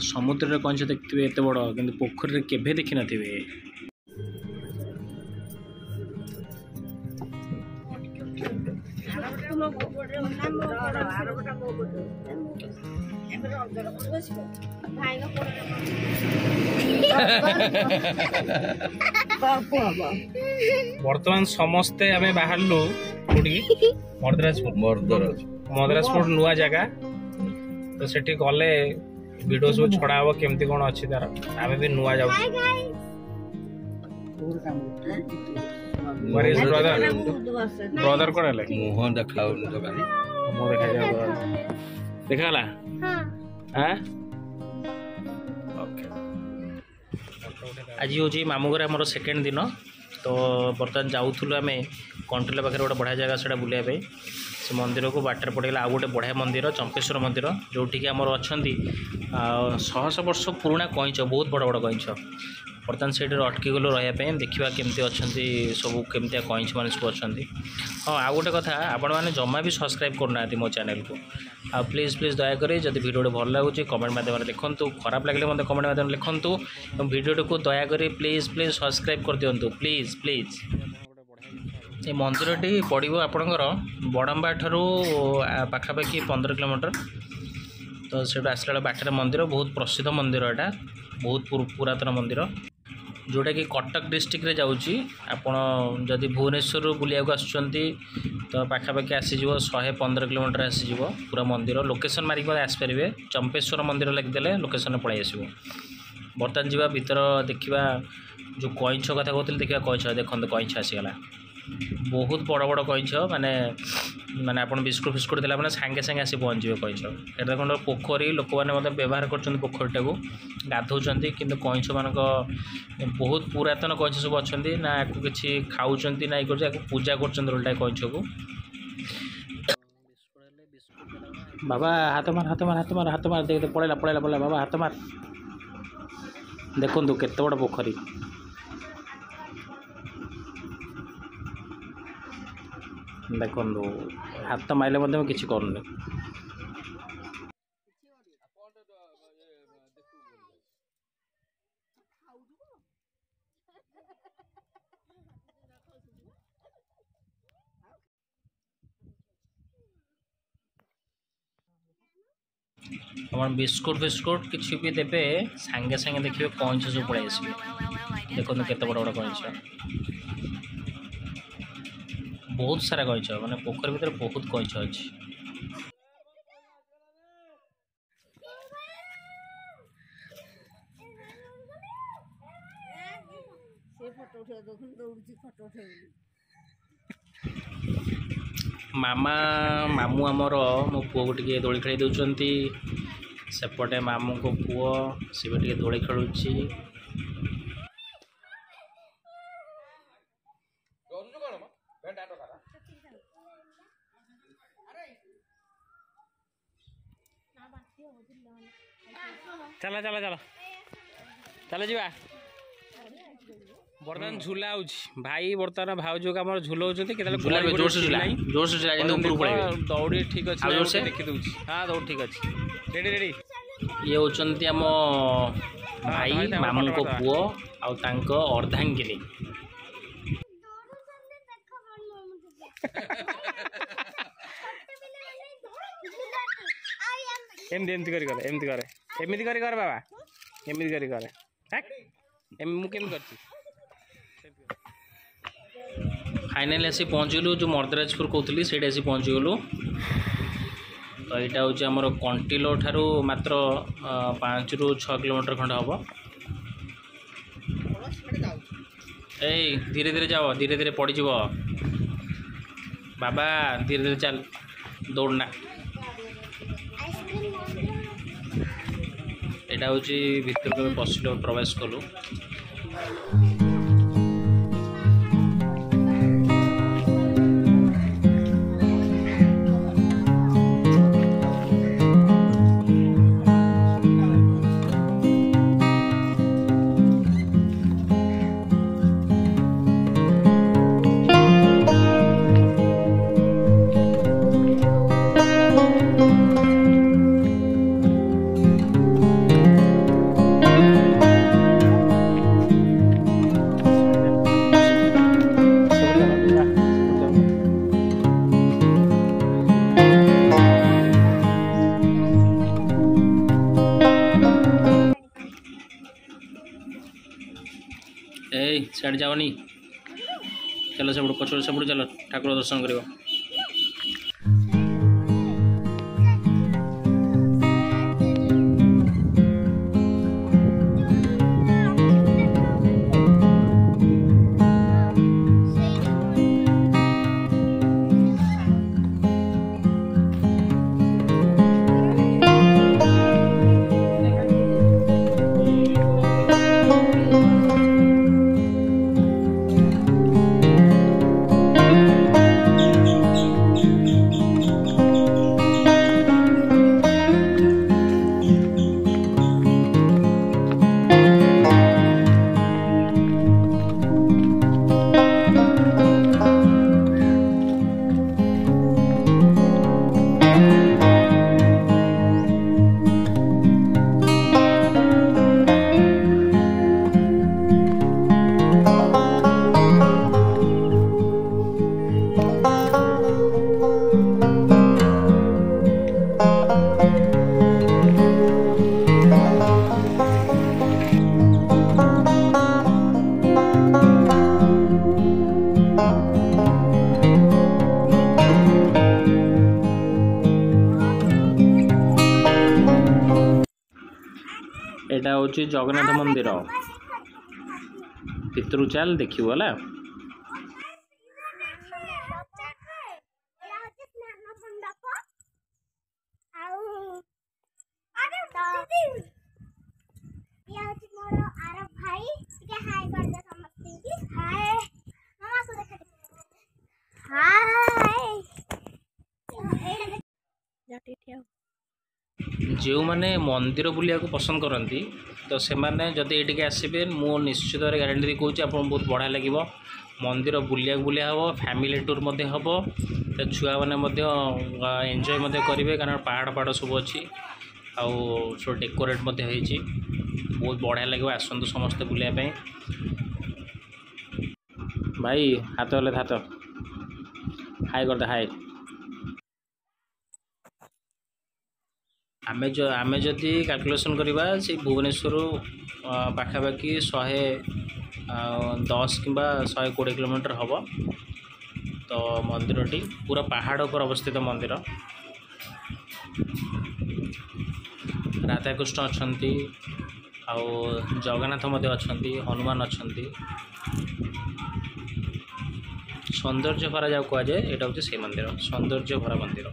समुद्र कंच देखते एत बड़ कि पोखरी केभे देखी नथिबे। बर्तमान समस्ते आम बाहर मद्रासपुर नुआ जगह तो सेठी गले वीडियो सब छड़ा हम केमती कौन अच्छी तार आम भी नुआ जाऊ ब्रदर कौन है मुह देखा देखा आज हूँ मामू घर आम सेकेंड दिन तो बर्तमान जाऊँ आम कंट्रोल पाखे गोटे बढ़िया जगह से बुलाइबे से मंदिर को बाटर पड़ेगा आउ गोटे बढ़िया मंदिर चंपेश्वर मंदिर जोटिक आमर अच्छा 100 वर्ष पुराणा कईच बहुत बड़ बड़ कईच बर्तमान से अटकी गलु रही देखा केमती अच्छा सब केमती कईच मैंने सब अच्छा। हाँ आउ गोटे कथा आपण मैंने जमा भी सब्सक्राइब करना मो चैनल को आ प्लीज प्लीज दयाकोरी जब भिडियो भल लगुच कमेंट माध्यम देखूँ खराब लगे मतलब कमेंट माध्यम लिखूँ भिडियो को दयाकोरी प्लीज प्लीज सब्सक्राइब कर दिंतु प्लीज प्लीज। ये मंदिरटी पड़ो आपणकर बड़म्बा ठारू पाखापाखि 15 किलोमीटर तो से आसला बाटर मंदिर बहुत प्रसिद्ध मंदिर यहाँ बहुत पुरातन मंदिर जोटा कि कटक डिस्ट्रिक्ट रे जाऊँगी आपण जदि भुवनेश्वर बुलिया आसुँच तो पाखापाखि आसीज 115 किलोमीटर आसीज पूरा मंदिर लोकेशन मारिक आसपारे चंपेश्वर मंदिर लिखिदे लोकेशन पलि आस बर्तमान जावा भीतर देखा जो कईछ कथा कहते देखा कईछ देखते कईछ आसीगला बहुत बड़ बड़ कईछ माने माने आप बिस्कुट फिस्कुट देला मैंने सांगे सांगे आसी पहुँचे कईछ एटा कौन पोखरी लोक मैंने व्यवहार कर पोखरीटा को गाधौं कि कईछ मान बहुत पुरातन कईछ सब अच्छा ना आपको किसी खाऊँ ना ये पूजा कर कईछ को बाबा हाथ मार हाथ मार हाथ मार हाथ मार देख पड़ेगा पड़ेगा पड़ेगा बाबा हाथ मार देखु केते बड़ पोखरी देखो हाथ मारे मध्य किसी करूँ हम बिस्कुट फिस्कुट किसी भी देवे सांगे सांगे देखिए कईच सब पड़े आस देखो केते बड़ बड़ कईच बहुत सारा कईच माने पोखरी भीतर बहुत कईच अच्छी मामा मामू आमर मो पुओ को टे दोली खेल दौरान सेपटे मामू को पुओ सी भी टे दोली खेलुची चला चला चला चलो जी बर्तमान झूला भाई बर्तमान भाउज आम झूलाऊँ जोर से दौड़ी ठीक अच्छे देखी दूसरी हाँ दौड़ ठीक अच्छे रेडी रेडी ये होती आम भाई मामू को पुओ आउ अर्धांगिनी एमती करे बाबा एमती करे मु केमती कर फाइनाली आसी पहुँचगलु जो मर्दराजपुर कहती से आसी पहुँचीगलु तो यहाँ हूँ आमर कंटिलो ठारू मात्र 5 ରୁ 6 किलोमीटर खंड हम ए धीरे धीरे जाओ धीरे धीरे पड़ज बाबा धीरे धीरे चल दौड़ना यहाँ हूँ भितर को पशिल प्रवेश कलु सियाड़े जाओनी चलो सब पछड़ सब चलो ठाकुर दर्शन कर। एटा हूँ जगन्नाथ मंदिर भितर चल देखियो है। जो मैंने मंदिर बुलिया को पसंद करती तो से मैंने जदि ये आसबे मु निश्चित गारंटी दी कहूँ आपको बहुत बढ़िया लगे। मंदिर बुलिया बुलिया हम फैमिली टूर हम तो छुआ मैंने एंजॉय करेंगे कारण पहाड़ पहाड़ सब अच्छी आउ सब डेकोरेट बहुत बढ़िया लगे। आसतु समस्ते बुलायापी भाई हाथ वाले हाथ हाई करदे हाई आमे जदि कैलकुलेशन करवा से भुवनेश्वर पाखापाखि 110 कि 120 किलोमीटर हम तो मंदिरटी पूरा पहाड़ पर अवस्थित मंदिर। राधाकृष्ण अच्छा आउ जगन्नाथ अच्छा हनुमान अच्छा सौंदर्य भरा जा कहुए यहाँ हूँ से मंदिर सौंदर्य भरा मंदिर।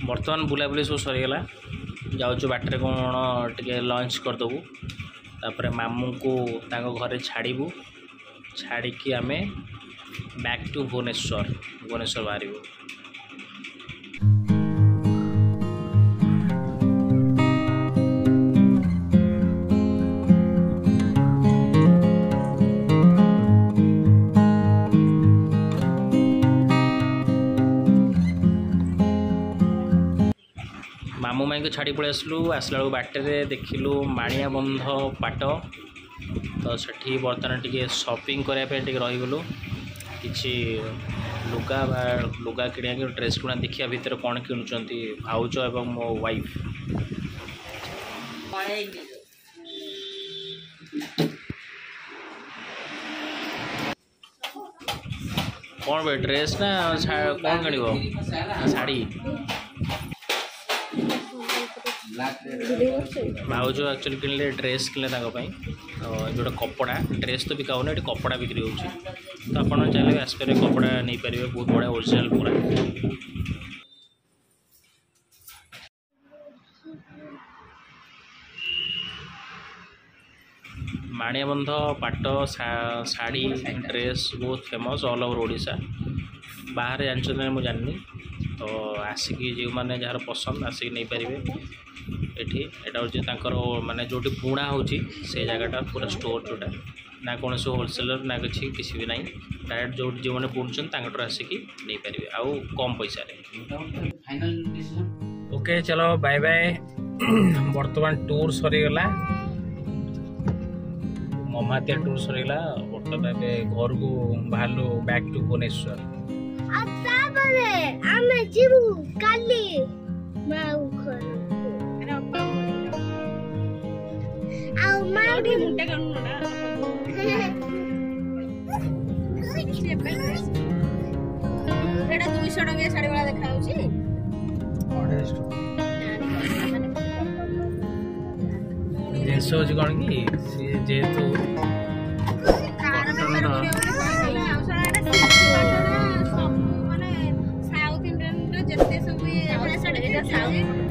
बर्तमान बुलाबुली सब सरीगला जाऊँ बाटर कौन टे लंच करदेबू तापर मामू को घरे छाड़ू छाड़ी आम बैक टू भुवनेश्वर बाहर। मामू माई को छाड़ी पड़े आसला बेलू बाटे देखिलु माणिया बंध पाट तो सेठी बर्तमान टी शॉपिंग करने रहीगलु कि लुगा लुगा किणा ड्रेस किणा देखिया भितर कौन किणुंट भाउज एवं मो वाइफ कौन बे ड्रेस ना कौन किण शाड़ी भाउज एक्चुअली किणले ड्रेस किणले जोटा कपड़ा ड्रेस तो बिका होना ये कपड़ा बिक्री हो तो आप चाहिए आसपारे कपड़ा नहीं पारे बहुत बढ़िया ओरिजिनल पूरा माणिया बंध पाट शाड़ी ड्रेस बहुत फेमस ऑल ओवर ओडिशा बाहर जानते मुझे जाननी तो आसिकी जो मैंने जार पसंद आसिक नहीं पारे एठी एटा हूँ माने जो बुणा हो जगटा पूरा स्टोर जोटा ना कौन से होलसेलर ना किसी भी ना डायरेक्ट जो जो मैंने बुणुचन आसिकी नहीं पारे आउ कम पैसा ओके चलो बाय बाय बर्तमान टूर सरीगला ममातिया टूर सरीगला बर्तमान घर को बाहर बैक टू भुवनेश्वर जिनस हूँ कौन कि जेहेतु साउथ इंडियन जिते सब